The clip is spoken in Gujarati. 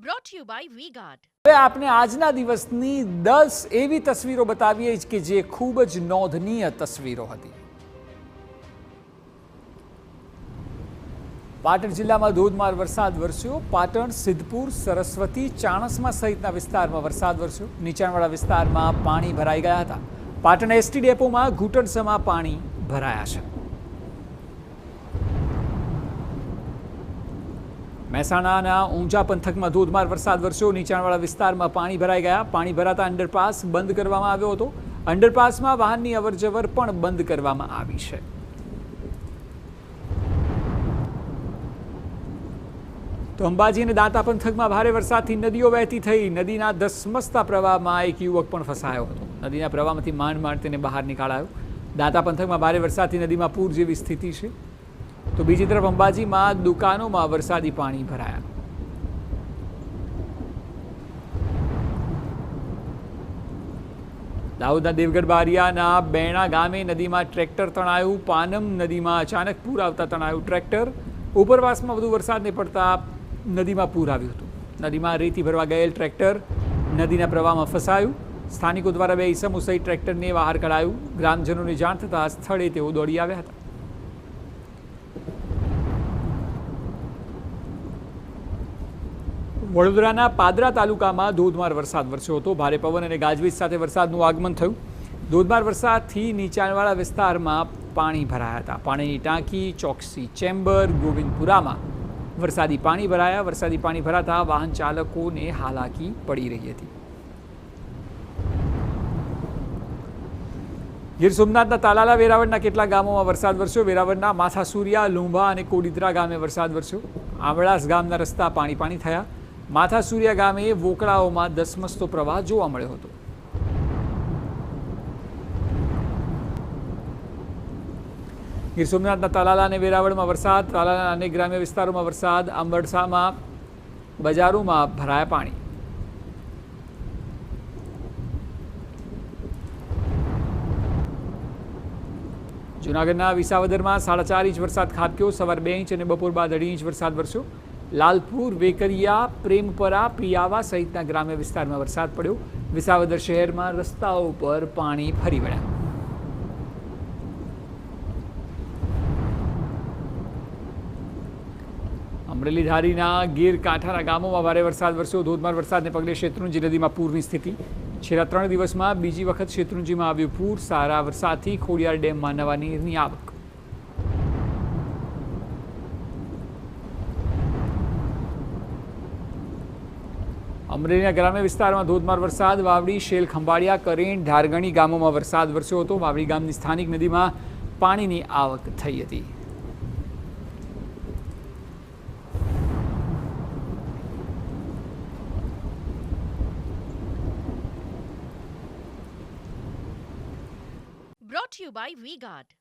brought to you by V-Guard. હવે આપણે આજના દિવસની 10 એવી તસવીરો બતાવીએ કે જે ખૂબ જ નોંધનીય તસવીરો હતી. પાટણ જિલ્લામાં ધોધમાર વરસાદ વરસ્યો. પાટણ, સિદ્ધપુર, સરસ્વતી, ચાણસ્મા સહિતના વિસ્તારમાં વરસાદ વરસ્યો. નીચાણવાળા વિસ્તારમાં પાણી ભરાઈ ગયા હતા. પાટણ એસટી ડેપોમાં ઘૂંટણસમા પાણી ભરાયા છે. મહેસાણાના ઊંઝા પંથકમાં ધોધમાર વરસાદ વરસ્યો. નીચાણવાળા વિસ્તારમાં પાણી ભરાઈ ગયા. પાણી ભરાતા અંડરપાસ બંધ કરવામાં આવ્યો હતો. અંડરપાસમાં વાહનની અવરજવર પણ બંધ કરવામાં આવી છે. તો અંબાજી અને દાંતા પંથકમાં ભારે વરસાદથી નદીઓ વહેતી થઈ. નદીના ધસમસતા પ્રવાહમાં એક યુવક પણ ફસાયો હતો. નદીના પ્રવાહમાંથી માંડ તેને બહાર નીકાળાયો. દાંતા પંથકમાં ભારે વરસાદથી નદીમાં પૂર જેવી સ્થિતિ છે. તો બીજી તરફ અંબાજીમાં દુકાનોમાં વરસાદી પાણી ભરાયા. દાહોદના દેવગઢ બારિયાના બેણા ગામે નદીમાં ટ્રેક્ટર તણાયું. પાનમ નદીમાં અચાનક પૂર આવતા તણાયું ટ્રેક્ટર. ઉપરવાસમાં વધુ વરસાદને પડતા નદીમાં પૂર આવ્યું હતું. નદીમાં રેતી ભરવા ગયેલ ટ્રેક્ટર નદીના પ્રવાહમાં ફસાયું. સ્થાનિકો દ્વારા 2 ઈસમો સહિત ટ્રેક્ટરને બહાર કઢાયું. ગ્રામજનોને જાણ થતાં સ્થળે તેઓ દોડી આવ્યા હતા. વડોદરાના પાદરા તાલુકામાં ધોધમાર વરસાદ વરસ્યો હતો. ભારે પવન અને ગાજવીજ સાથે વરસાદનું આગમન થયું. ધોધમાર વરસાદથી નીચાણવાળા વિસ્તારમાં પાણી ભરાયા હતા. પાણીની ટાંકી, ચોકસી ચેમ્બર, ગોવિંદપુરામાં વરસાદી પાણી ભરાયા. વરસાદી પાણી ભરાતા વાહન ચાલકોને હાલાકી પડી રહી હતી. ગીર સોમનાથના તાલાલા વેરાવળના કેટલાક ગામોમાં વરસાદ વરસ્યો. વેરાવળના માથાસુરિયા, લુંભા અને કોડીદરા ગામે વરસાદ વરસ્યો. આંબળાસ ગામના રસ્તા પાણી થયા. માથાસુરિયા ગામે વોકળાઓમાં ધસમસતો પ્રવાહ જોવા મળ્યો હતો. ગીર સોમનાથના તાલાલા અને વેરાવળમાં વરસાદ. તાલાલાના અનેક ગ્રામ્ય વિસ્તારોમાં વરસાદ. આંબરસામાં બજારોમાં ભરાયા પાણી. જૂનાગઢના વિસાવદરમાં 4.5 ઇંચ વરસાદ ખાબક્યો. સવારે 2 ઇંચ અને બપોર બાદ 2.5 ઇંચ વરસાદ વરસ્યો. લાલપુર, વેકરિયા, પ્રેમપરા, પિયાવા સહિતના ગ્રામ્ય વિસ્તારમાં વરસાદ પડ્યો. વિસાવદર શહેરમાં રસ્તાઓ પર પાણી ફરી વળ્યા. અમરેલી ધારીના ગીર કાંઠાના ગામોમાં ભારે વરસાદ વરસ્યો. ધોધમાર વરસાદને પગલે શેત્રુંજી નદીમાં પૂરની સ્થિતિ. છેલ્લા 3 દિવસમાં બીજી વખત શેત્રુંજીમાં આવ્યું પૂર. સારા વરસાદથી ખોડિયાર ડેમમાં નવા નીરની આવક. અમરેલીના ગ્રામ્ય વિસ્તારમાં ધોધમાર વરસાદ. વાવડી, શેલ, ખંભાળિયા, કરેણ, ધારગણી ગામોમાં વરસાદ વરસ્યો હતો. વાવડી ગામની સ્થાનિક નદીમાં પાણીની આવક થઈ હતી. Brought to you by V-Guard.